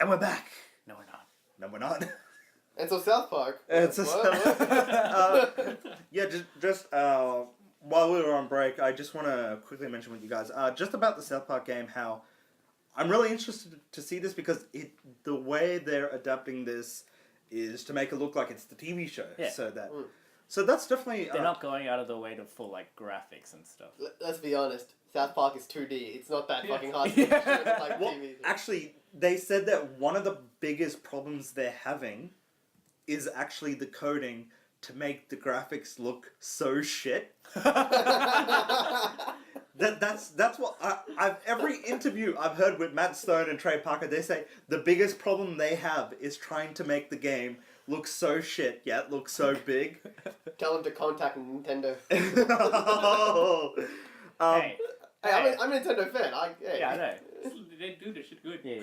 And we're back. No, we're not. No, we're not. And so South Park. It's a What? yeah, just while we were on break, I just want to quickly mention with you guys, just about the South Park game, how I'm really interested to see this because the way they're adapting this is to make it look like it's the TV show. Yeah. So that's definitely... They're not going out of the way to full like graphics and stuff. Let's be honest. South Park is 2D. It's not that fucking hard to like well, TV. actually, they said that one of the biggest problems they're having is actually the coding to make the graphics look so shit. That's what I've every interview I've heard with Matt Stone and Trey Parker, they say the biggest problem they have is trying to make the game look so shit yet look so big. Tell them to contact Nintendo. Hey, I'm a Nintendo fan. yeah, I know. They do this shit good. Yeah.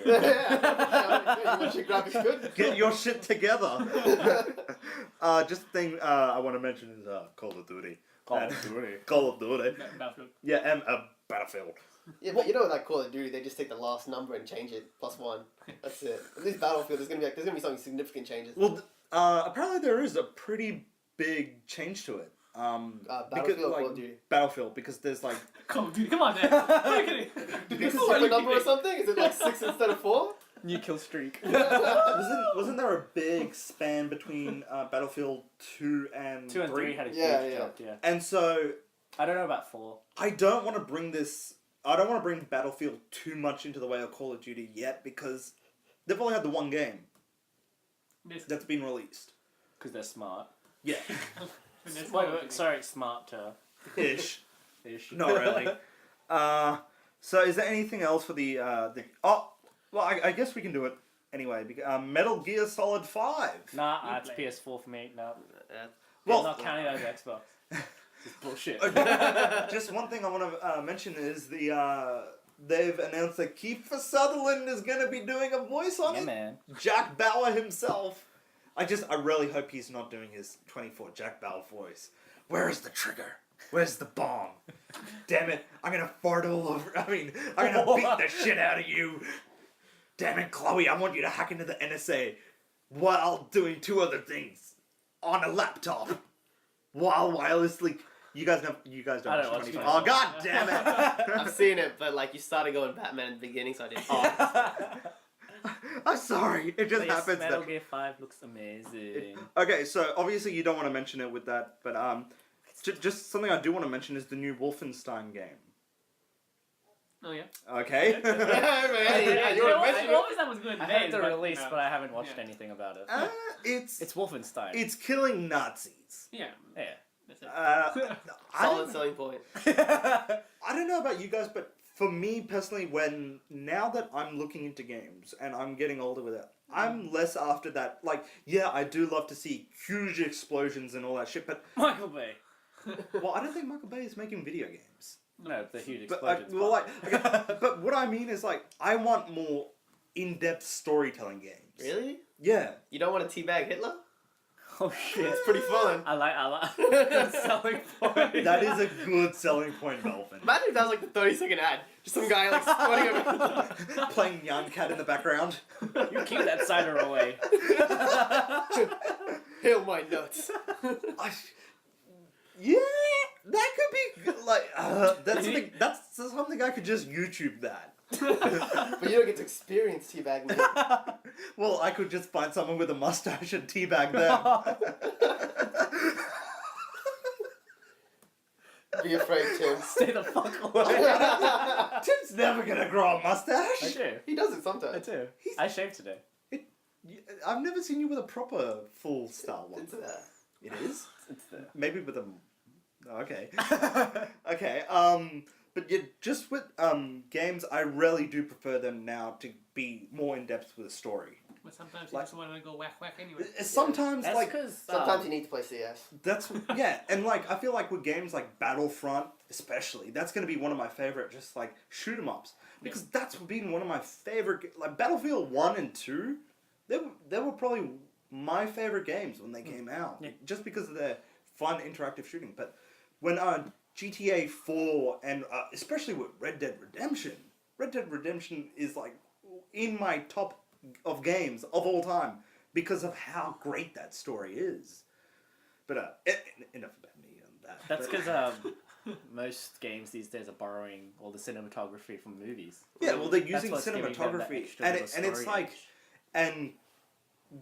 You want your graphics good? Get your shit together. Just the thing I want to mention is Call of Duty. Call of Duty. Call of Duty. Battlefield. Yeah, and Battlefield. Yeah, but you know like Call of Duty, they just take the last number and change it +1. That's it. At least Battlefield, there's gonna be something significant changes. Well, apparently there is a pretty big change to it. Battlefield or Call of Duty? Battlefield, because there's like... Call of Duty, come on, man. What are you kidding? Did you pick a secret number or something? Is it like 6 instead of 4? New kill streak. wasn't there a big span between Battlefield 2 and 2 and 3 had a huge Yeah. jump, yeah. And so... I don't know about 4. I don't want to bring Battlefield too much into the way of Call of Duty yet, because they've only had the one game that's been released. Because they're smart. Yeah. Wait, sorry, smarter. Ish. Ish. Not really. So is there anything else for the... Oh, well, I guess we can do it anyway. Metal Gear Solid 5. Nah, it's PS4 for me. No. Well, I'm not counting that as Xbox. It's bullshit. Just one thing I want to mention is they've announced that Kiefer Sutherland is going to be doing a voice on it. Man. Jack Bauer himself. I really hope he's not doing his 24 Jack Bauer voice. Where is the trigger? Where's the bomb? Damn it, I'm going to fart all over. I'm going to beat the shit out of you. Damn it, Chloe, I want you to hack into the NSA while doing 2 other things on a laptop. While wirelessly... You guys don't I don't watch watch 25. Oh, god damn it! I've seen it, but like you started going Batman at the beginning, so I didn't. I'm sorry, it just happens Metal that... Gear 5 looks amazing. Okay, so obviously you don't want to mention it with that, but just something I do want to mention is the new Wolfenstein game. Oh, yeah. Okay? Wolfenstein was good. I heard the release, but I haven't watched anything about it. It's Wolfenstein. It's killing Nazis. Yeah. Yeah. That's it. Solid selling point. I don't know about you guys, but for me personally, now that I'm looking into games and I'm getting older with it, I'm less after that. Like, yeah, I do love to see huge explosions and all that shit, but Michael Bay. well, I don't think Michael Bay is making video games. No, the huge But explosions. but what I mean is like I want more in-depth storytelling games. Really? Yeah. You don't want to teabag Hitler? Oh shit. It's pretty fun. I like good selling point. That is a good selling point, Melvin. Imagine if that was like the 30-second ad. Just some guy like squatting over. Playing Young Cat in the background. You keep that cider away. Hail my nuts. Yeah, that could be like that's something I could just YouTube that. But you don't get to experience teabagging. Well, I could just find someone with a mustache and teabag them. Be afraid, Tim. Stay the fuck away. Tim's never gonna grow a I mustache. do. He does it I sometimes. do. I shaved today. I've never seen you with a proper full style one. It's there. It is? It's there. Maybe with a... Okay. Okay, but yeah, just with games, I really do prefer them now to be more in-depth with a story. But sometimes Like- you just want to go whack anyway. Sometimes, That's like... because Sometimes you need to play CS. That's... Yeah, and like, I feel like with games like Battlefront, especially, that's going to be one of my favorite, just like, shoot-em-ups. Because that's been one of my favorite... Like, Battlefield 1 and 2, they were probably my favorite games when they came out. Yeah. Just because of their fun, interactive shooting. But when GTA 4 and especially with Red Dead Redemption is like in my top games of all time because of how great that story is. But enough about me and that. That's But- because most games these days are borrowing all the cinematography from movies. yeah, well, they're That's using what's giving them that cinematography, extra and little it's story like, edge. and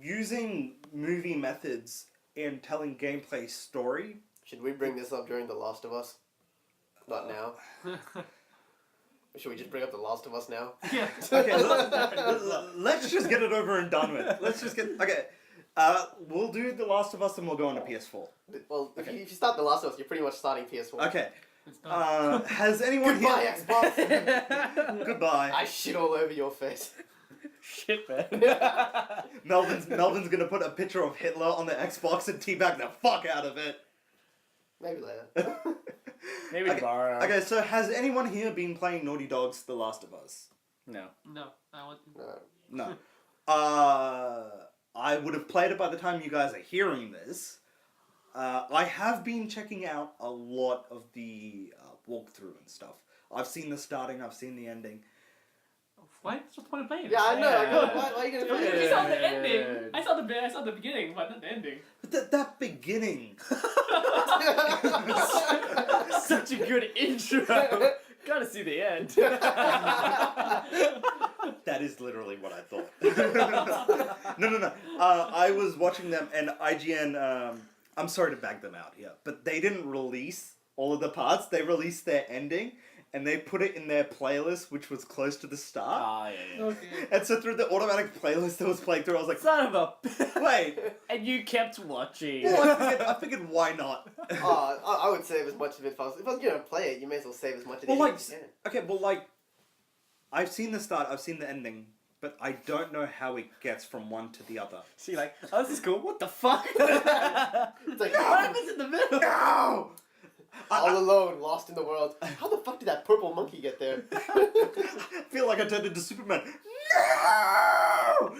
using movie methods in telling gameplay story. Should we bring this up during The Last of Us? Not now. Should we just bring up The Last of Us now? Yeah. Okay, let's just get it over and done with. Let's just get okay. We'll do The Last of Us and we'll go on to PS4. Well, if, Okay. if you start The Last of Us, you're pretty much starting PS4. Okay. It's done. Has anyone Goodbye, here? Xbox! Goodbye. I shit all over your face. Shit, man. Melvin's gonna put a picture of Hitler on the Xbox and teabag the fuck out of it. Maybe later. Maybe Okay, tomorrow. Okay, so has anyone here been playing Naughty Dog's The Last of Us? No. No, I want to. No. No. I would have played it by the time you guys are hearing this. I have been checking out a lot of the walkthrough and stuff. I've seen the starting, I've seen the ending. Why? What's the point of playing it? Yeah, I know. I know. Yeah. Why are you gonna You play saw it? the ending. I saw the beginning, but not the ending. But that beginning. Such a good intro. Gotta see the end. That is literally what I thought. No. I was watching them and IGN, I'm sorry to bag them out here, but they didn't release all of the parts. They released their ending and they put it in their playlist, which was close to the start. Ah, yeah. Okay. And so through the automatic playlist that was playing through, I was like, Son of a. wait. And you kept watching. Well, I figured why not? I would save as much of it possible. If I was gonna play it, you may as well save as much of it Well, as you can. okay, well, like, I've seen the start, I've seen the ending, but I don't know how it gets from one to the other. She like, oh, this is cool. What the fuck? It's like, What happens in the middle? No! all alone, lost in the world. How the fuck did that purple monkey get there? I feel like I turned into Superman. No!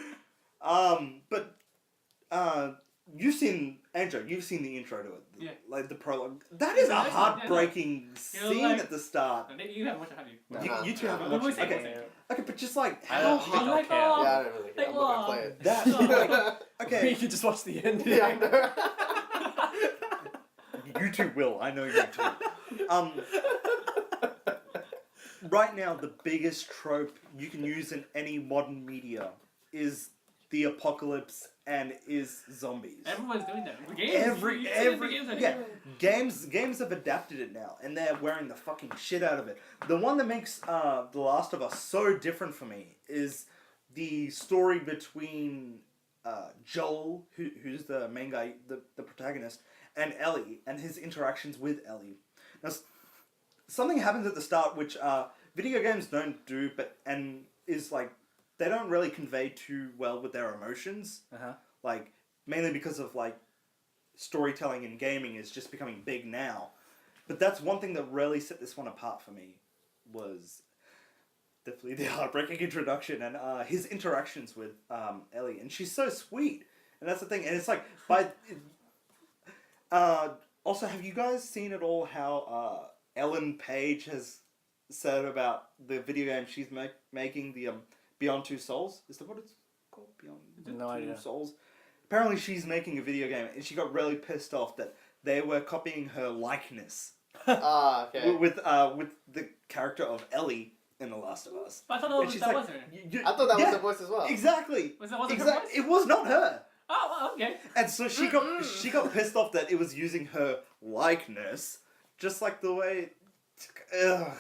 You've seen, Andrew, you've seen the intro to it. Yeah. Like the prologue. That is a Yeah, heartbreaking You're scene like- at the start. You haven't watched it, have you? You two haven't No. watched it. We'll Okay. say. Okay, but just like, I how don't hard... like, care. Yeah, I don't really care. I'm not gonna play it. That, You okay, can just watch the ending. Yeah, I know. you two will. I know you two. Right now, the biggest trope you can use in any modern media is the apocalypse and is zombies. Everyone's doing that. The games. Every you see the games are yeah, doing games have adapted it now, and they're wearing the fucking shit out of it. The one that makes The Last of Us so different for me is the story between Joel, who's the main guy, the protagonist, and Ellie, and his interactions with Ellie. Now, something happens at the start which video games don't do, and is like they don't really convey too well with their emotions. Uh-huh. Like mainly because of like storytelling in gaming is just becoming big now. But that's one thing that really set this one apart for me was definitely the heartbreaking introduction and his interactions with Ellie, and she's so sweet, and that's the thing. And it's like also, have you guys seen at all how Ellen Page has said about the video game she's making, the Beyond Two Souls? Is that what it's called? Beyond No idea. Two Souls? Apparently she's making a video game, and she got really pissed off that they were copying her likeness Ah, okay. with the character of Ellie in The Last of Us. But I thought And that she's was like, her. I thought that yeah, was the voice as well. Exactly. Was that her voice? It was not her. Oh, well, okay. And so she got pissed off that it was using her likeness, just like the way. Ugh.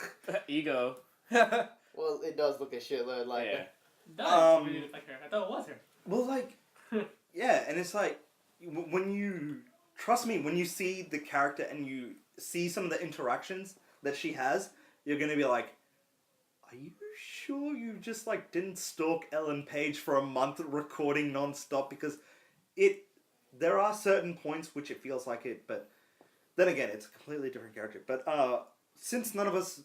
Ego. Well, it does look a shitload like Yeah. That really looked like her. I thought it was her. Well, like, yeah, and it's like when you trust me, when you see the character and you see some of the interactions that she has, you're gonna be like, are you sure you just like didn't stalk Ellen Page for a month recording non-stop? Because there are certain points which it feels like it, but then again, it's a completely different character. But since none of us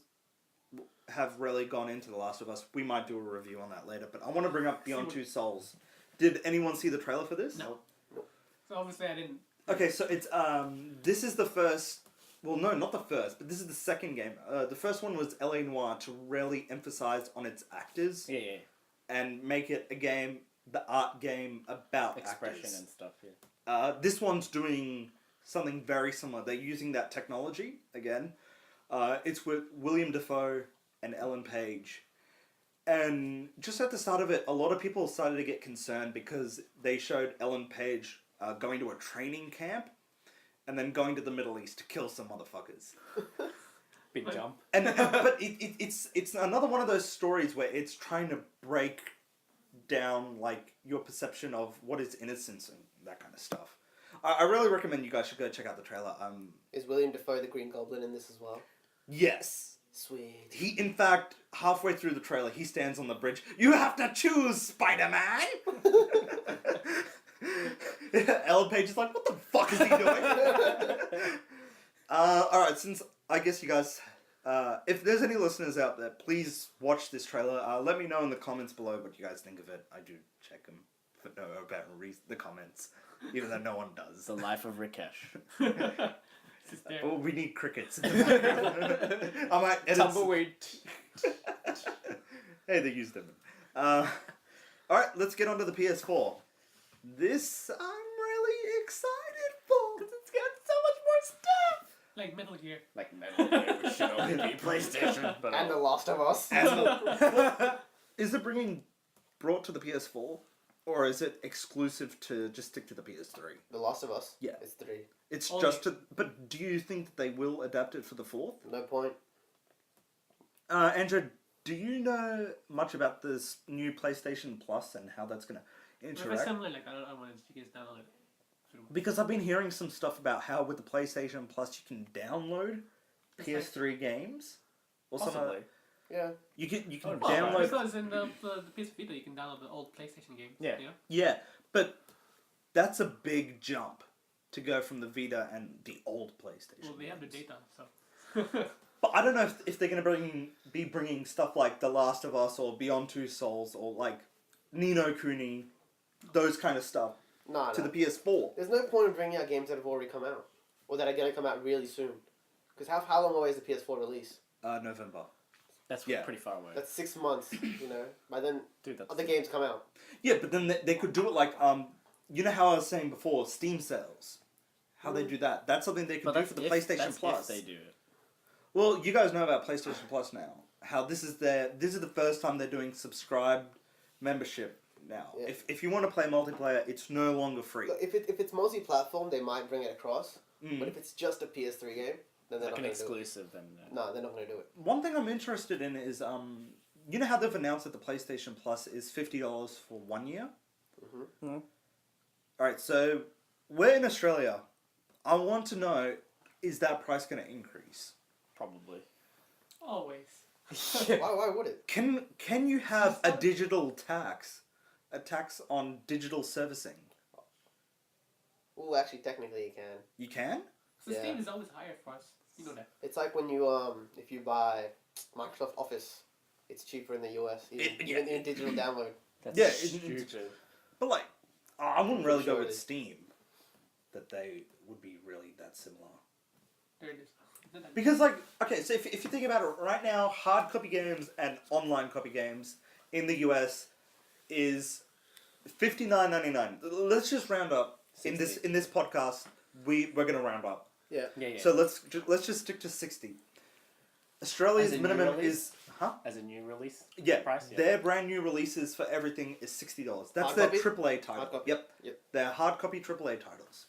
have really gone into The Last of Us, we might do a review on that later. But I want to bring up Beyond Two Souls. Did anyone see the trailer for this? No. So obviously I didn't. Okay, so it's this is the first. Well, no, not the first, but this is the second game. The first one was LA Noire to really emphasize on its actors Yeah. and make it a game the art game about Expression actors. and stuff. Yeah. This one's doing something very similar. They're using that technology again. It's with William Dafoe and Ellen Page. And just at the start of it, a lot of people started to get concerned because they showed Ellen Page going to a training camp and then going to the Middle East to kill some motherfuckers. Big jump. But it's another one of those stories where it's trying to break down like your perception of what is innocence and that kind of stuff. I really recommend you guys should go check out the trailer. Is William Dafoe the Green Goblin in this as well? Yes. Sweet. He, in fact, halfway through the trailer, he stands on the bridge. You have to choose, Spider-Man! Ellen Page is like, what the fuck is he doing? Alright, since I guess you guys... if there's any listeners out there, please watch this trailer. Let me know in the comments below what you guys think of it. I do check them for about the comments, even though no one does. The life of Rikesh. Oh, we need crickets. I might edit. Tumbleweed. Hey, they used them. Alright, let's get on to the PS4. This I'm really excited for because it's got so much more stuff. Like Metal Gear. Like Metal Gear, which should only be PlayStation. But And The Last of Us. Is it brought to the PS4? Or is it exclusive to just stick to the PS3? The Last of Us. Yeah. It's 3. It's Only- just to... But do you think that they will adapt it for the 4th? No point. Andrew, do you know much about this new PlayStation Plus and how that's going to Very interact? similar, like I don't want to just download it. Because I've been hearing some stuff about how with the PlayStation Plus you can download It's like- PS3 games. Or something. possibly. Yeah. You can Oh, download... Because in the PS Vita you can download the old PlayStation games. Yeah. You know? Yeah, but that's a big jump to go from the Vita and the old PlayStation. Well, they have the games. data, so. But I don't know if they're going to be bringing stuff like The Last of Us or Beyond Two Souls or like Ni no Kuni, those kind of stuff No, to no. the PS4. There's no point in bringing out games that have already come out. Or that are going to come out really soon. Because how long away is the PS4 release? November. That's Yeah. pretty far away. That's 6 months, you know. By then, Dude, that's... other games come out. Yeah, but then they could do it like you know how I was saying before, Steam sales. How they do that. That's something they could do for the PlayStation Plus. If they do it. Well, you guys know about PlayStation Plus now. How this is the first time they're doing subscribed membership now. Yeah. If you want to play multiplayer, it's no longer free. Look, if it's multi-platform, they might bring it across. Mm. But if it's just a PS3 game, then they're Like not an going to do it. exclusive, then... No, they're not going to do it. One thing I'm interested in is you know how they've announced that the PlayStation Plus is $50 for 1 year? Mm-hmm. Mhm. Alright, so we're in Australia. I want to know, is that price going to increase? Probably. Always. Why would it? Can you have a digital tax? A tax on digital servicing? Well, actually, technically you can. You can? So Yeah. Steam is always higher for us. You know that. It's like when you if you buy Microsoft Office, it's cheaper in the US, even in digital download. That's Yeah, stupid. But like, I wouldn't really go Sure with it is. Steam. That they would be really that similar. There it is. It's not that Because like, okay, so if you think about it right now, hard copy games and online copy games in the US is $59.99. Let's just round up. In 60. this podcast, we're gonna round up. Yeah. Yeah, yeah. So let's just stick to 60. Australia's As a new minimum release? is As a new release? yeah. Price, yeah. Their brand new releases for everything is $60. That's Hard their copy? AAA title. Hard copy. Yep. Yep. They're hard copy AAA titles.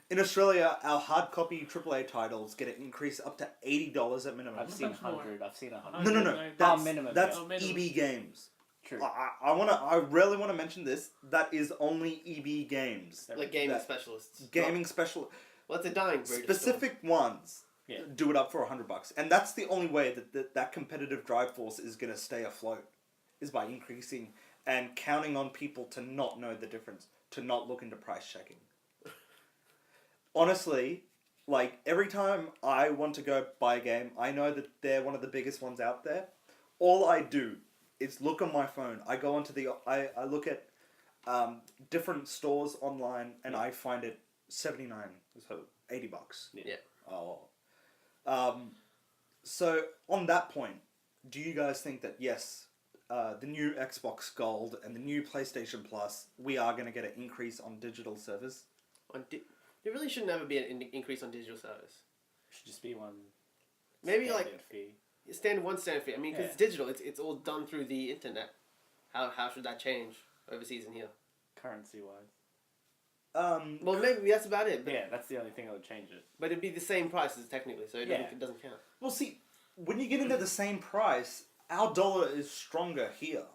In Australia, our hard copy AAA titles get an increase up to $80 at minimum. I've seen much more? 100. I've seen 100. No. $100. That's minimum, That's yeah. Oh, minimum. EB Games. True. I really want to mention this. That is only EB Games. Like gaming That- specialists. Gaming special. Well, it's a dying breed. Specific ones Yeah. do it up for $100, and that's the only way that competitive drive force is going to stay afloat, is by increasing and counting on people to not know the difference, to not look into price checking. Honestly, like every time I want to go buy a game, I know that they're one of the biggest ones out there. All I do is look on my phone. I go onto I look at different stores online, and I find it $79, so $80. Yeah. Oh. So on that point, do you guys think that yes, the new Xbox Gold and the new PlayStation Plus, we are going to get an increase on digital service. There really should never be an increase on digital service. Should just be one. Maybe standard like fee. standard fee. I mean, because it's digital. It's all done through the internet. How should that change overseas and here? Currency wise. Well, maybe that's about it. But, Yeah, that's the only thing that would change it. but it'd be the same prices technically, so it doesn't count. Well, see, when you get into the same price, our dollar is stronger here.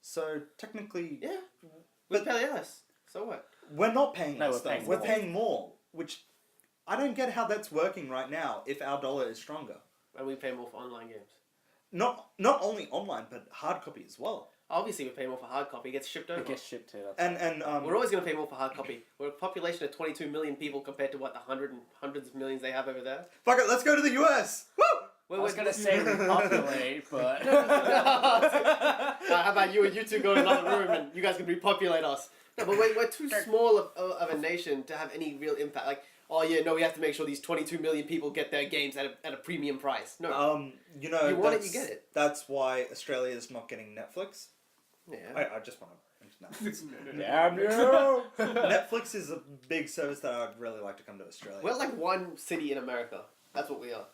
So technically, Yeah, we But- pay less. So what? we're not paying No, less we're stuff. paying We're more. paying more, which I don't get how that's working right now if our dollar is stronger. And we pay more for online games. Not only online, but hard copy as well. Obviously, we pay more for hard copy. It gets shipped over. It gets shipped to. And We're always going to pay more for hard copy. We're a population of 22 million people compared to what the hundreds of millions they have over there. fuck it, let's go to the US. Woo! I was gonna say repopulate, but How about you two go to another room and you guys can repopulate us? No, but we're too small of a nation to have any real impact. Like, oh yeah, no, we have to make sure these 22 million people get their games at a premium price. No. You know, You want it, that's- you get it. That's why Australia is not getting Netflix. Yeah. I just want to. damn you! Netflix is a big service that I'd really like to come to Australia. We're like one city in America. That's what we are.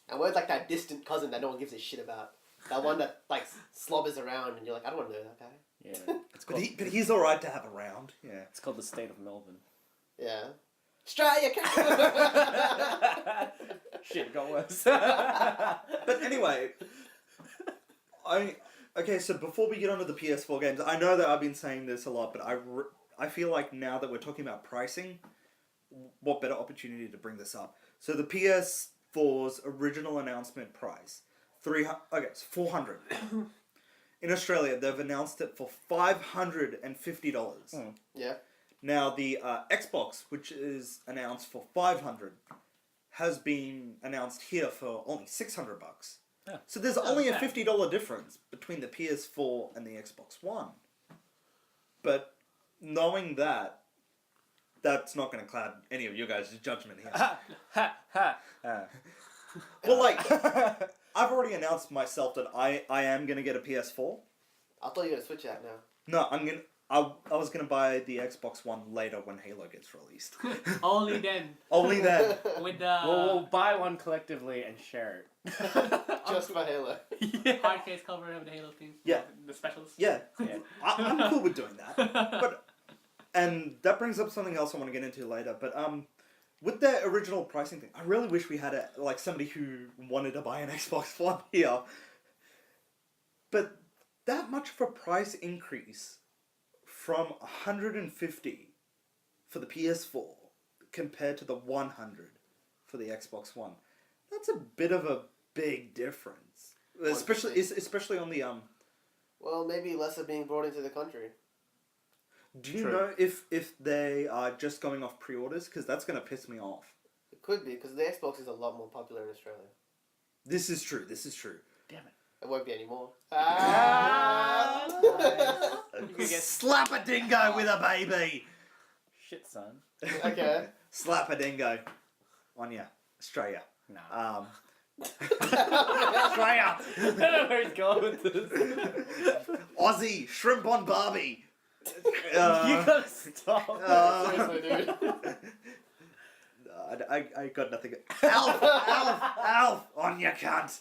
And we're like that distant cousin that no one gives a shit about. That one that like slobbers around and you're like, I don't want to know that guy. Yeah, but he's all right to have around. Yeah. it's called the state of Melbourne. Yeah. Australia. Shit, got worse. But anyway, okay. So before we get onto the PS4 games, I know that I've been saying this a lot, but I feel like now that we're talking about pricing, what better opportunity to bring this up? So the PS4's original announcement price, it's $400. In Australia, they've announced it for $550. Yeah. Now the Xbox, which is announced for $500, has been announced here for only $600. Yeah. So there's only a $50 difference between the PS4 and the Xbox One. But knowing that, that's not going to cloud any of your guys' judgment here. Well, like, I've already announced myself that I am going to get a PS4. I thought you were gonna switch that now. No, I was going to buy the Xbox One later when Halo gets released. Only then. Only then. With the We'll buy one collectively and share it. Just for Halo. hard case cover of the Halo thing. Yeah. The specials. Yeah. Yeah. I'm cool with doing that. But and that brings up something else I want to get into later. But with their original pricing thing, I really wish we had somebody who wanted to buy an Xbox One here. But that much of a price increase from $150 for the PS4 compared to the $100 for the Xbox One, that's a bit of a big difference. Especially on the Well, maybe less are being brought into the country. Do you True. know if they are just going off pre-orders? Because that's going to piss me off. It could be, because the Xbox is a lot more popular in Australia. This is true. Damn it. It won't be anymore. You could get Slap a dingo with a baby. shit, son. Okay. Slap a dingo on ya, Australia. Nah. Australia. I don't know where he's going with this. Aussie shrimp on Barbie. You gotta stop. Seriously, dude. I got nothing. Alf on ya cunt.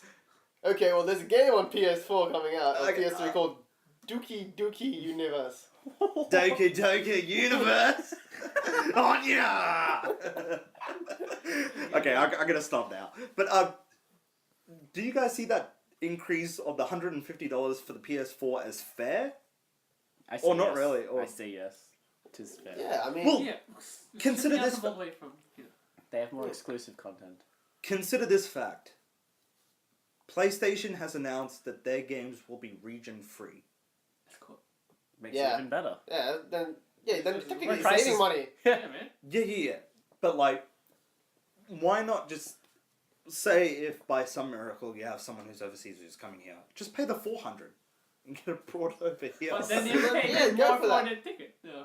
Okay, well, there's a game on PS4 coming out, on Okay, PS3 called Dookie Universe. Doki Universe on ya. Okay, I gotta stop now. But do you guys see that increase of the $150 for the PS4 as fair? I say Or not yes. really, or- I say yes. Tis fair. Yeah, I mean... Well, Yeah. consider Should be this all the way from, They have more Yeah. exclusive content. Consider this fact. PlayStation has announced that their games will be region free. That's cool. Makes Yeah. it even better. then technically When you're prices- saving money. Yeah, man. Yeah. But like, why not just say if by some miracle you have someone who's overseas who's coming here, just pay the $400 and get it brought over here. But then you pay Yeah, go more for for that. the ticket. So.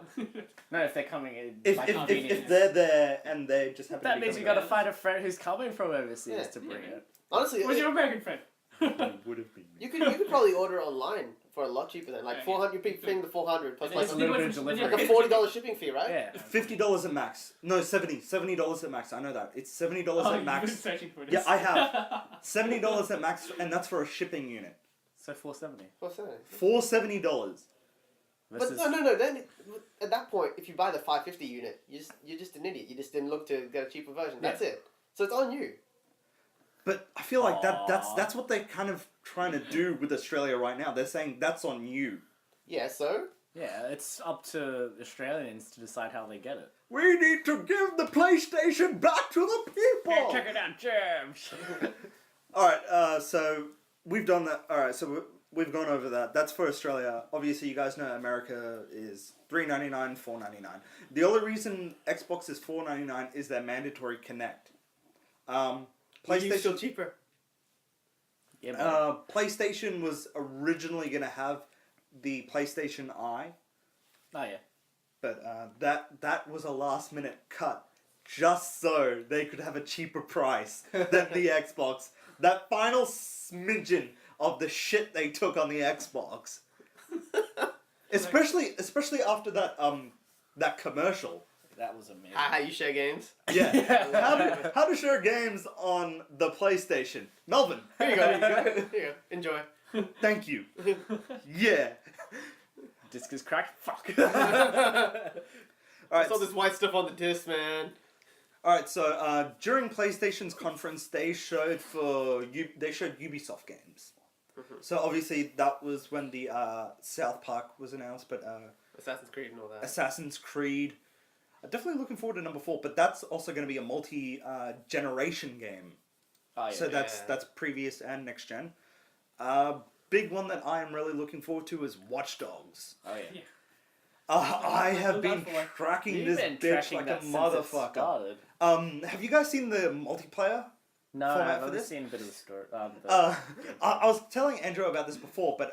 No, if they're coming in. if by if convenience. they're there and they just happen to That be means you coming gotta find a friend who's coming from overseas Yeah. to bring Yeah. it. Honestly, Where's your American friend? Would have been. You could probably order online for a lot cheaper than like Yeah, 400. you You're paying the 400 plus And like it's a little bit of different- delivery. like a $40 shipping fee, right? Yeah. $50 at max. No, $70 at max. I know that. It's $70 Oh, at you've been max. searching for this. Yeah, I have. $70 at max, and that's for a shipping unit. So 470. What's that? For $70. But no. Then at that point, if you buy the 550 unit, you're just an idiot. You just didn't look to get a cheaper version. That's it. So it's on you. But I feel like Aw. that's what they're kind of trying to do with Australia right now. They're saying that's on you. Yeah. So Yeah, it's up to Australians to decide how they get it. We need to give the PlayStation back to the people. Check it out, James. All right, so we've done that. All right, so we've gone over that. That's for Australia. Obviously, you guys know America is $3.99, $4.99. The only reason Xbox is $4.99 is their mandatory Connect. PlayStation still PlayStation, cheaper. Yeah, buddy. PlayStation was originally gonna have the PlayStation Eye, Oh yeah. but that was a last minute cut just so they could have a cheaper price than the Xbox. That final smidgen of the shit they took on the Xbox. Especially after that commercial. That was amazing. How you share games? Yeah. How to share games on the PlayStation. Melvin, Here you go. Here you go. Enjoy. thank you. Yeah. Disc is cracked. Fuck. All I right. saw this white stuff on the disc, man. All right. So during PlayStation's conference, they showed Ubisoft games. So obviously that was when the South Park was announced, but Assassin's Creed and all that. Assassin's Creed. I'm definitely looking forward to number 4, but that's also going to be a multi-generation game. Oh yeah. So that's previous and next gen. Big one that I am really looking forward to is Watch Dogs. Oh yeah. I have Look been out for- tracking You've this been bitch tracking like a that since it motherfucker. started. Have you guys seen the multiplayer? No, format I've for only this? seen a bit of the story. I was telling Andrew about this before, but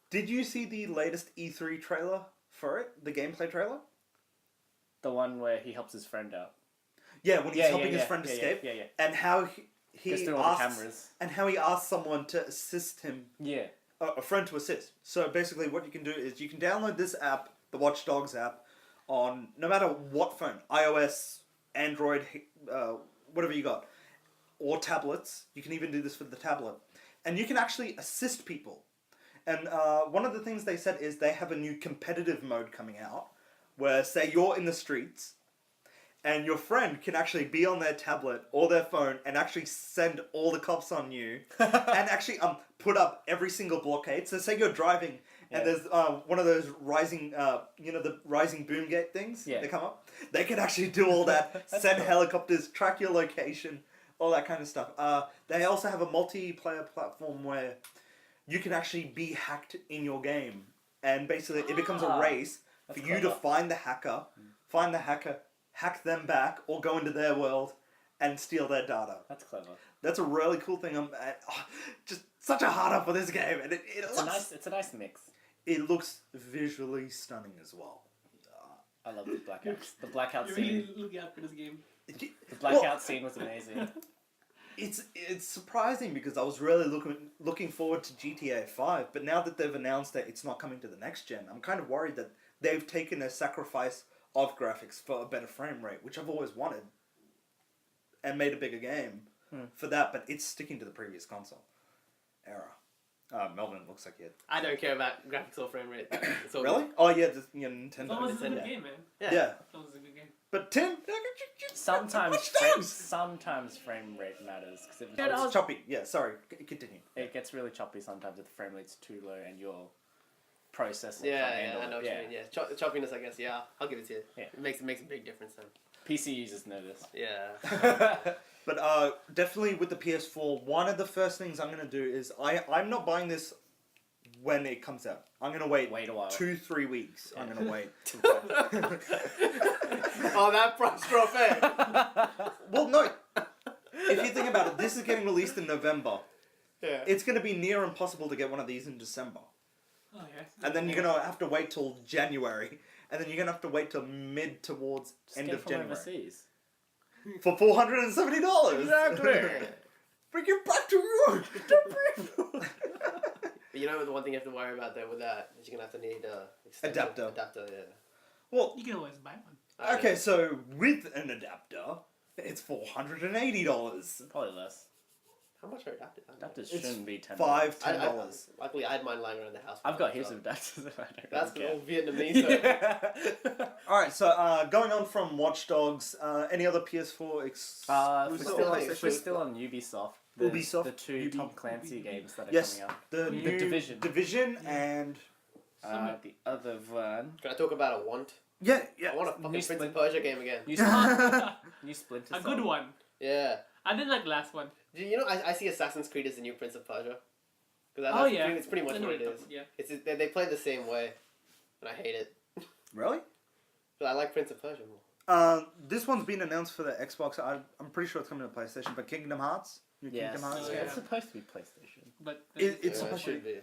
did you see the latest E3 trailer for it? The gameplay trailer? The one where he helps his friend out. Yeah, when he's helping his friend escape, Yeah. and how he Goes through all the asks, cameras. and how he asks someone to assist him, Yeah. a friend to assist. So basically, what you can do is you can download this app, the Watch Dogs app, on no matter what phone, iOS, Android, whatever you got, or tablets. You can even do this for the tablet, and you can actually assist people. And one of the things they said is they have a new competitive mode coming out, where say you're in the streets, and your friend can actually be on their tablet or their phone and actually send all the cops on you, and actually put up every single blockade. So say you're driving and there's one of those rising, the rising boom gate things. Yeah. They come up. They can actually do all that. Send cool. helicopters, track your location, all that kind of stuff. They also have a multiplayer platform where you can actually be hacked in your game, and basically it becomes a race for That's you to clever. find the hacker, hack them back, or go into their world and steal their data. That's clever. That's a really cool thing. I'm just such a hard up for this game, and It's a nice mix. it looks visually stunning as well. I love the blackouts. The blackout You're scene. really looking out for this game. The blackout scene was amazing. It's surprising because I was really looking forward to GTA 5, but now that they've announced that it's not coming to the next gen, I'm kind of worried that they've taken a sacrifice of graphics for a better frame rate, which I've always wanted, and made a bigger game for that, but it's sticking to the previous console era. Melvin looks like it. I don't care about graphics or frame rate. It's all Really? Oh yeah, It's Nintendo. almost a good Nintendo. game, man. Yeah. Yeah, It's almost a good game. but Tim, Sometimes Watch Dogs! sometimes frame rate matters because It's choppy. Yeah, sorry. Continue. it gets really choppy sometimes if the frame rate's too low and your processor Yeah, can't handle I know it. what you mean. Yeah, choppiness, I guess. Yeah, I'll give it to you. Yeah. It makes a big difference then. PC users know this. Yeah. But definitely with the PS4, one of the first things I'm gonna do is I'm not buying this when it comes out. I'm gonna wait Wait a while. 2-3 weeks. I'm gonna wait. Oh, that price drop, eh? Well, no. If you think about it, this is getting released in November. Yeah. It's gonna be near impossible to get one of these in December, Oh, yeah. and then you're gonna have to wait till January, and then you're gonna have to wait till mid towards Just end get of from January overseas. for $470. Exactly. Bring it back to you. But you know the one thing you have to worry about though with that is you're gonna have to need Adapter. Adapter, yeah. Well, You can always buy one. okay, so with an adapter, it's $480. Probably less. How much are adapters? Adapters It's shouldn't be $10. $10. Luckily, I had mine lying around the house. I've got heaps of adapters. If I don't That's really all Vietnamese. So. care. All right, so going on from Watch Dogs, any other PS4 We're exclusive? still on Ubisoft. Ubisoft, The two Tom Clancy games that are Yes, coming out. the new Division. and The other one. Can I talk about a want? yeah. I want a fucking New Prince of Persia game again. New Splinter A Cell. good one. Yeah. I didn't like the last one. You know, I see Assassin's Creed as the new Prince of Persia. Oh yeah. It's pretty much I know what it you're is. talking- Yeah. It's they play the same way, and I hate it. Really? But I like Prince of Persia more. This one's been announced for the Xbox. I'm pretty sure it's coming to PlayStation. But Kingdom Hearts, new Yes. Kingdom Hearts Oh, game. It's supposed to be PlayStation. But It's Yeah, it supposed to should be.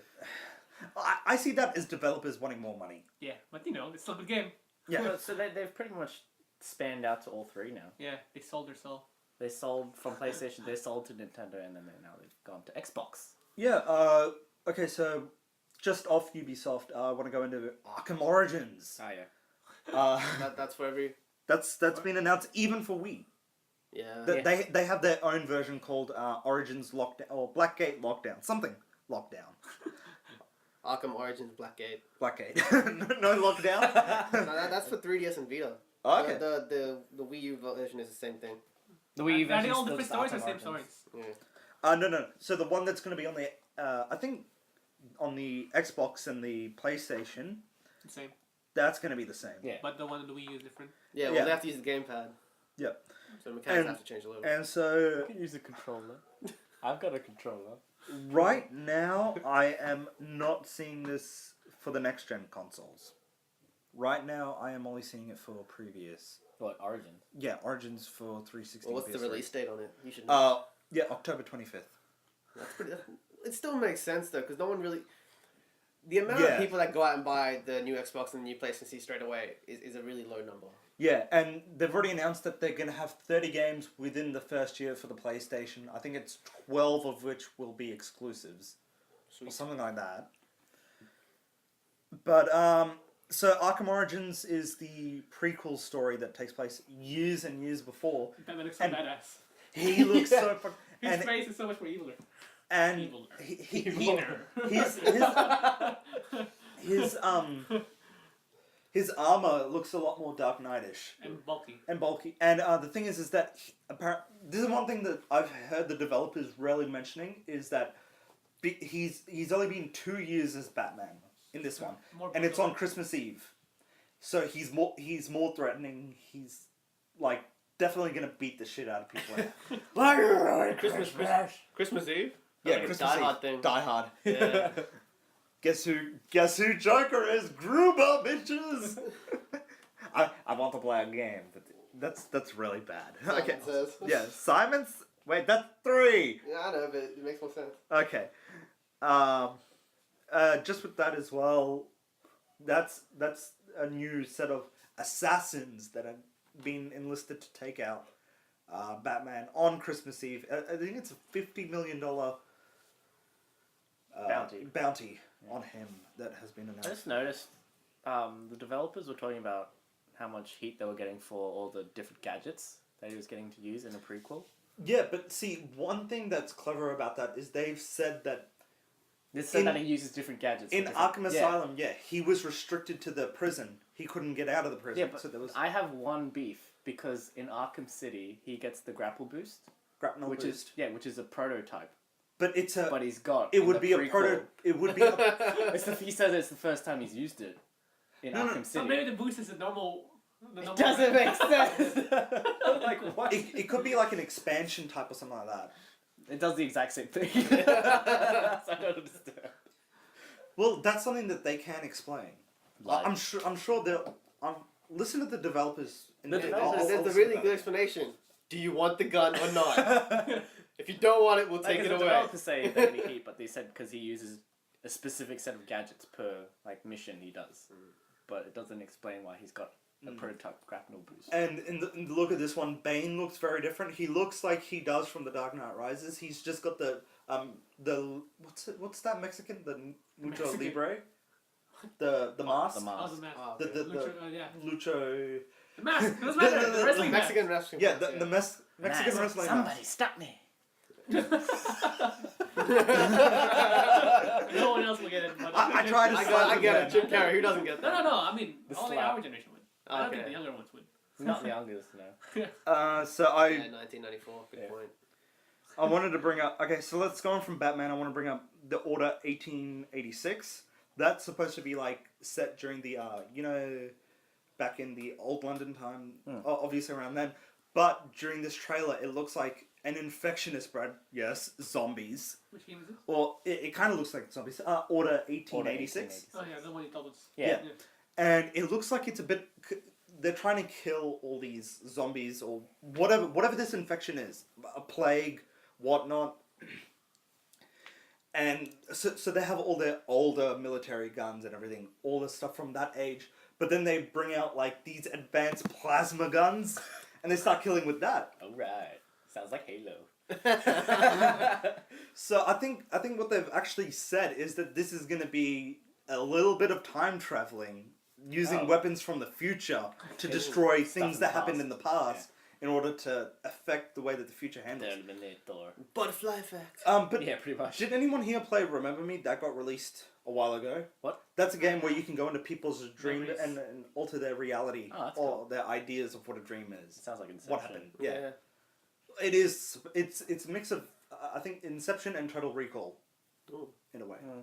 I see that as developers wanting more money. yeah, but you know, it's still a good game. Yeah. Well, so they've pretty much spanned out to all three now. Yeah, they sold their soul. They sold from PlayStation, they sold to Nintendo, and then now they've gone to Xbox. Yeah. Okay. So, just off Ubisoft, I want to go into Arkham Origins. Oh yeah. That's for every. That's been announced even for Wii. Yeah. They have their own version called Origins Lockdown or Blackgate Lockdown, something Lockdown. Arkham Origins Blackgate. Blackgate. No lockdown. No, that's for 3DS and Vita. Okay. The Wii U version is the same thing. The Wii Are version they all still different just stories or Arkham same Origins. stories? Yeah. No. So the one that's going to be on the, I think, on the Xbox and the PlayStation, The same. that's going to be the same. Yeah. But the one on the Wii U is different. Yeah, well, Yeah. they have to use the gamepad. Yep. So the mechanics And- have to change a little. And so, You can use a controller. I've got a controller. right now, I am not seeing this for the next gen consoles. Right now, I am only seeing it for previous. What, Origins? Yeah, Origins for 360. Well, what's the PS3. release date on it? You should know. Yeah, October 25th. That's pretty. It still makes sense though, because no one really. The amount Yeah. of people that go out and buy the new Xbox and the new PlayStation straight away is a really low number. Yeah, and they've already announced that they're going to have 30 games within the first year for the PlayStation. I think it's 12 of which will be exclusives. Or Sweet. something like that. But, so Arkham Origins is the prequel story that takes place years and years before. That looks so And- badass. He looks Yeah. so fun. His And, face is so much more eviler. and Eviler. his armor looks a lot more Dark Knight-ish. And bulky. And bulky. And the thing is that this is one thing that I've heard the developers rarely mentioning is that he's only been 2 years as Batman in this one, More and it's brutal. on Christmas Eve, so he's more threatening. He's like definitely gonna beat the shit out of people. Christmas Eve. Yeah, Like a Christmas Die Eve. Hard thing. Die Hard. Yeah. Guess who Joker is? Gruber, bitches. I want to play a game, but that's really bad. Simon Okay. says. Yeah, Simon's. Wait, that's 3. Yeah, I know, but it makes more sense. Okay. Just with that as well, that's a new set of assassins that have been enlisted to take out Batman on Christmas Eve. I think it's a $50 million bounty on him that has been I announced. just noticed the developers were talking about how much heat they were getting for all the different gadgets that he was getting to use in a prequel. Yeah, but see, one thing that's clever about that is they've said that They said that he uses different gadgets. for in different- Arkham Asylum, yeah, he was restricted to the prison. He couldn't get out of the prison. Yeah, but so there was I have one beef because in Arkham City he gets the grapple boost, grapnel which boost. which is a prototype. But it's a. But he's got. It in would the be a prequel- proto. It would be. A, He says it's the first time he's used it in No, no, Arkham So City. maybe the boost is the normal. It doesn't make sense. Like what? it could be like an expansion type or something like that. It does the exact same thing. So I don't understand. Well, that's something that they can explain. Like- I'm sure they'll. Listen to the developers. The and developers- I'll There's a listen really about good it. explanation. Do you want the gun or not? If you don't want it, we'll take Like, it the away. developers say they need heat, but they said because he uses a specific set of gadgets per like mission he does, but it doesn't explain why he's got a prototype graphical boost. And in the look of this one, Bane looks very different. He looks like he does from The Dark Knight Rises. He's just got the what's that Mexican, the Lucha Mexican. Libre, the mask, The mask. Oh, the mask. Oh, the okay. Yeah. Lucho. The mask. Doesn't matter. The wrestling mask. Mexican wrestling. Yeah, match, the Mexican wrestling Somebody mask. stop me. No one else will get it. But I tried to I get it. Jim Carrey. Who doesn't get that? No. I mean, The only slap. our generation would. I don't think Okay. the younger ones would. Not the youngest, no. So I Yeah, 1994. Good Yeah. point. I wanted to bring up. Okay, so let's go on from Batman. I want to bring up the Order 1886. That's supposed to be like set during the back in the old London time, obviously around then. But during this trailer, it looks like an infection is spread. Yes, zombies. Which game is this? Or it kind of looks like zombies. Order 1886. Oh yeah, the one you told us. Yeah. And it looks like it's a bit. They're trying to kill all these zombies or whatever this infection is, a plague, whatnot. And so they have all their older military guns and everything, all the stuff from that age. But then they bring out like these advanced plasma guns, and they start killing with that. Alright. Sounds like Halo. So I think what they've actually said is that this is going to be a little bit of time traveling, using weapons from the future to destroy things in that the happened past. in the past in order to affect the way that the future handles. Terminator. Butterfly effect. But Yeah, pretty much. did anyone here play Remember Me? That got released a while ago. What? That's a game where you can go into people's dream Memories. and alter their reality Oh, that's or cool. their ideas of what a dream is. Sounds like Inception. What happened? Yeah. It is. It's a mix of I think Inception and Total Recall, Ooh. in a way. Mm.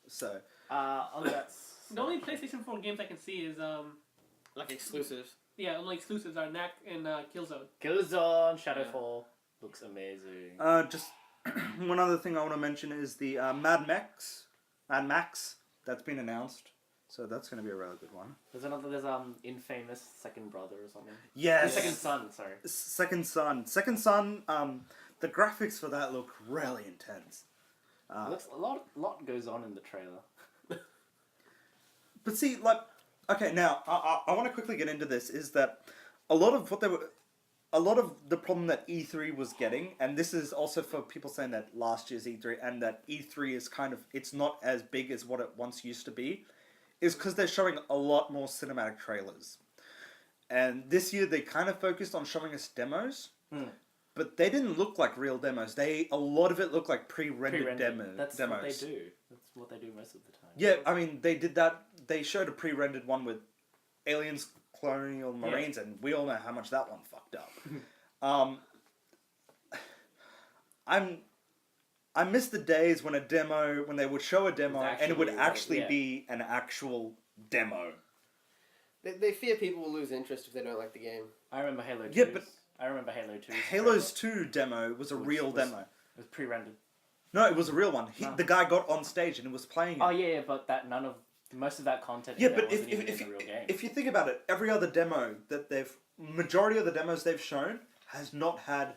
So On that. The only PlayStation 4 games I can see is Like exclusives. only exclusives are Knack and Killzone. Killzone, Shadowfall. Looks amazing. just one other thing I want to mention is the Mad Max. That's been announced, so that's going to be a really good one. There's Infamous Second Brother or something. Yes. Second Son, sorry. Second Son. The graphics for that look really intense. Looks a lot goes on in the trailer. But see, like, okay, now I want to quickly get into this. Is that a lot of the problem that E3 was getting, and this is also for people saying that last year's E3 and that E3 is it's not as big as what it once used to be, is because they're showing a lot more cinematic trailers. And this year they kind of focused on showing us demos, but they didn't look like real demos. A lot of it looked like pre-rendered demos. That's what they do. That's what they do most of the time. Yeah, I mean, they did that. They showed a pre-rendered one with aliens, colonial marines, and we all know how much that one fucked up. I miss the days when they would show a demo and it would actually be an actual demo. They fear people will lose interest if they don't like the game. I remember Halo 2. Yeah, but I remember Halo 2. Halo's 2 demo was a real demo. It was pre-rendered. No, it was a real one. The guy got on stage and was playing it. Oh yeah, but most of that content. Yeah, in there but wasn't even in the real game. if you think about it, every other demo that majority of the demos they've shown has not had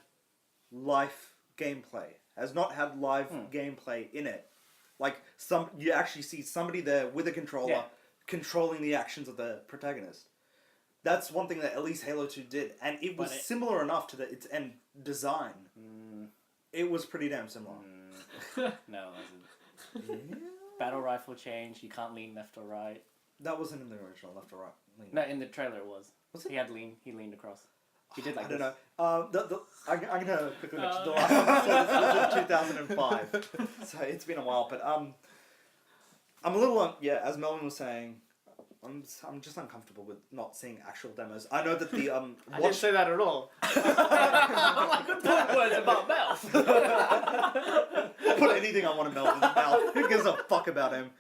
live gameplay. Has not had live gameplay in it. Like you actually see somebody there with a controller controlling the actions of the protagonist. That's one thing that at least Halo 2 did, and it was similar enough to its end design. It was pretty damn similar. No, it wasn't. Yeah. Battle rifle change. You can't lean left or right. That wasn't in the original left or right. Lean. No, in the trailer it was. Was it? He leaned across. He did like I don't this. know. I'm gonna quickly mention the last one was in 2005, so it's been a while. But I'm a little as Melvin was saying, I'm just uncomfortable with not seeing actual demos. I know that the I didn't say that at all. I could put words about Mel. I'll put anything I want in Melvin's mouth. Who gives a fuck about him?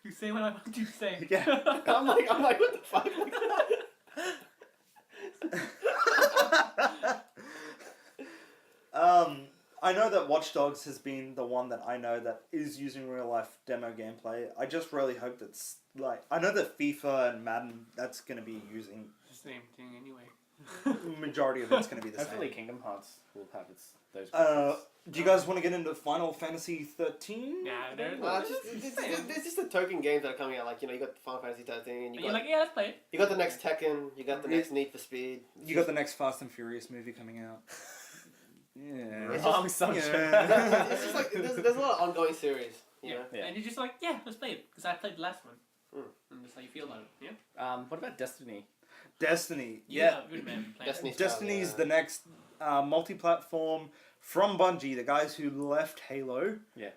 You say what I want you to say. Yeah. I'm like, what the fuck? I know that Watch Dogs has been the one that I know that is using real life demo gameplay. I just really hope that's like I know that FIFA and Madden that's going to be using Same thing anyway. majority of it's going to be the Hopefully same. Kingdom Hearts will have those. Do you guys want to get into Final Fantasy 13? Yeah, they're There's just the token games that are coming out. Like you got Final Fantasy 13, and you're like, yeah, let's play it. you got the next Tekken, you got the next Need for Speed. You got the next Fast and Furious movie coming out. Yeah. It's Wrong subject. Yeah. It's just like there's a lot of ongoing series. You know? Yeah. And you're just like, yeah, let's play it because I played the last one. And that's how you feel about it. Yeah. What about Destiny? Destiny. You Yeah. are good man. Play Destiny's it. Destiny's yeah. the next multi-platform from Bungie, the guys who left Halo. Yeah.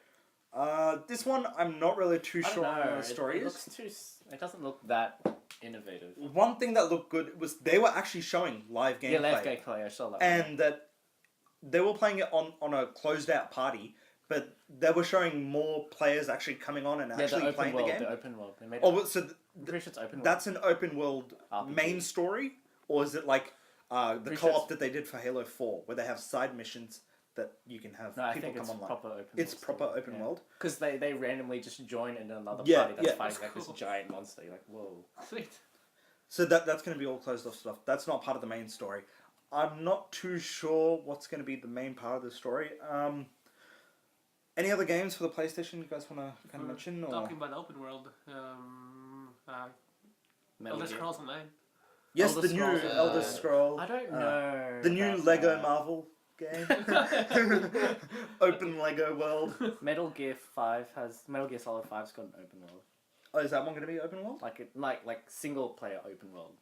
This one, I'm not really too I don't sure on know. the story It is. looks too. It doesn't look that innovative. One thing that looked good was they were actually showing live gameplay. Yeah, left gameplay. I saw that. And that they were playing it on a closed out party, but they were showing more players actually coming on and yeah, actually the open playing world. the game. The open world. They made Oh, so I'm pretty sure it's open world. that's an open world RPG. main story, or is it like the Pretty sure co-op it's- that they did for Halo 4, where they have side missions that you can have No, I people think it's come online? proper open. It's proper open world. Because they randomly just join in another Yeah, party that's yeah. fighting That's like cool. this giant monster. You're like, whoa. Sweet. So that's going to be all closed off stuff. That's not part of the main story. I'm not too sure what's going to be the main part of the story. Any other games for the PlayStation you guys want to kind of mention? Or? Talking about open world, Metal Elder Gear. Scrolls Online. Yes, Elder the new Scrolls, Elder Scroll. I don't know. The new about Lego that. Marvel game. Open Lego world. Metal Gear Metal Gear Solid 5's got an open world. Oh, is that one going to be open world? Like single player open world.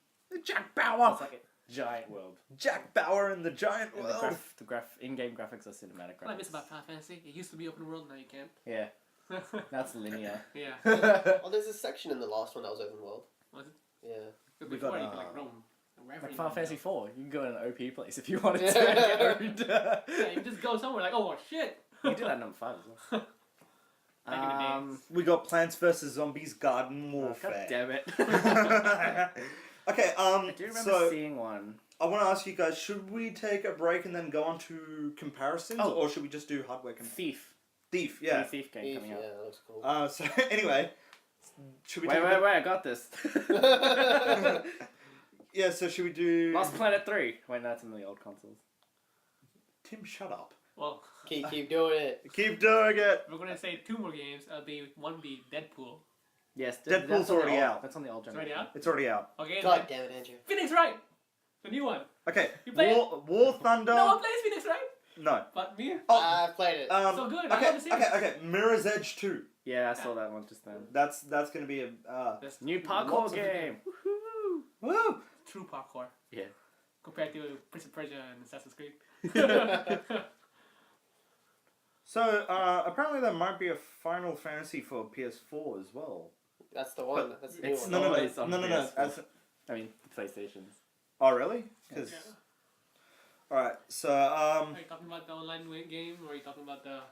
Jack Bauer! It's like a giant world. Jack Bauer and the giant And world. the in-game graphics are cinematic What I miss graphics. about Final Fantasy, it used to be open world, now you can't. Yeah, that's linear. Yeah. Oh, there's a section in the last one that was open world. Was it? Yeah. Because We before got, you could like roam wherever Like you Final wanted Fantasy to go. 4, you can go in an OP place if you wanted to. Get owned. Yeah, you just go somewhere like, oh shit. You did that in number 5 as well. Back in the days. We got Plants vs. Zombies Garden God Warfare. damn it. Okay, I do remember so seeing one. I want to ask you guys, should we take a break and then go on to comparisons, Oh. or should we just do hardware Thief. Thief, yeah. New Thief game coming Yeah, out. that looks cool. So anyway, should we Wait, take a I got this. Yeah, so should we do... Lost Planet 3. Wait, no, it's in the old consoles. Tim, shut up. Well, keep doing it. Keep doing it. we're gonna say 2 more games. One be Deadpool. Yes, Deadpool's that's on the already old- out. That's on the old It's already generation. out. It's already out. Okay. God then damn it, Andrew. Phoenix Wright, the new one. Okay, You play War Thunder... No one plays Phoenix Wright, No. but me. Oh, I've played it. So good, I Okay, wanna see it. okay. Mirror's Edge 2. Yeah, I saw that one just then. That's going to be a... That's New Lots parkour of game. Woo! true parkour Yeah. compared to Prince of Persia and Assassin's Creed. So, apparently there might be a Final Fantasy for PS4 as well. That's the one. But That's the new it's one. not- No. Always on PS4. As, I mean, PlayStations. oh, really? Because... Yeah. Alright, so, Are you talking about the online game, or are you talking about the? Are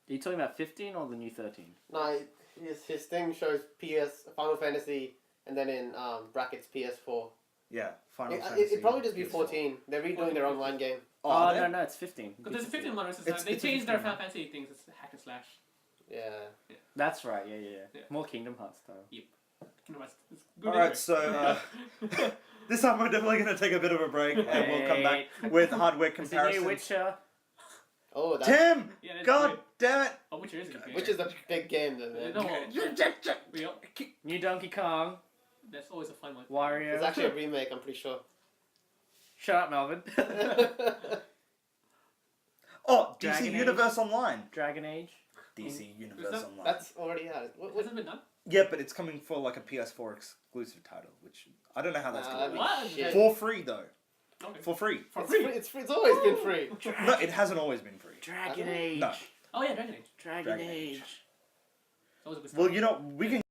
you talking about 15 or the new 13? No, his thing shows Final Fantasy, and then in brackets PS4. yeah, Final It, Fantasy. it'd probably just be PS4. 14. They're redoing their online game. Oh, are they? no, it's 15. Because there's a 15 one. It's- They it's a changed their 15 Final Fantasy things. It's hack and slash. Yeah. That's right, yeah. Yeah. More Kingdom Hearts style. Kingdom Hearts. It's good Alright, anyway. so, this time we're definitely going to take a bit of a break, and we'll come back with hardware It's the new comparisons. Witcher. Oh, that. Tim! Yeah, that's God great. damn it! Oh, Witcher is a good game. Which is a big game, though, man. No, we all- New Donkey Kong. that's always a fun one. Wario. It's actually a remake, I'm pretty sure. Shut up, Melvin. Oh, DC Dragon Age. Universe Online. Dragon Age. DC Universe that- Online. That's already out. What? Hasn't been done. Yeah, but it's coming for like a PS4 exclusive title, which I don't know how that's Nah, going to that'd be. be shit. For free, though. Okay. For free. For It's free. free. It's always been free. No, it hasn't always been free. Dragon Hasn't it? Age. No. Oh yeah, Dragon Age. Dragon Dragon Age. Age. That was a good Well, start. you know, we can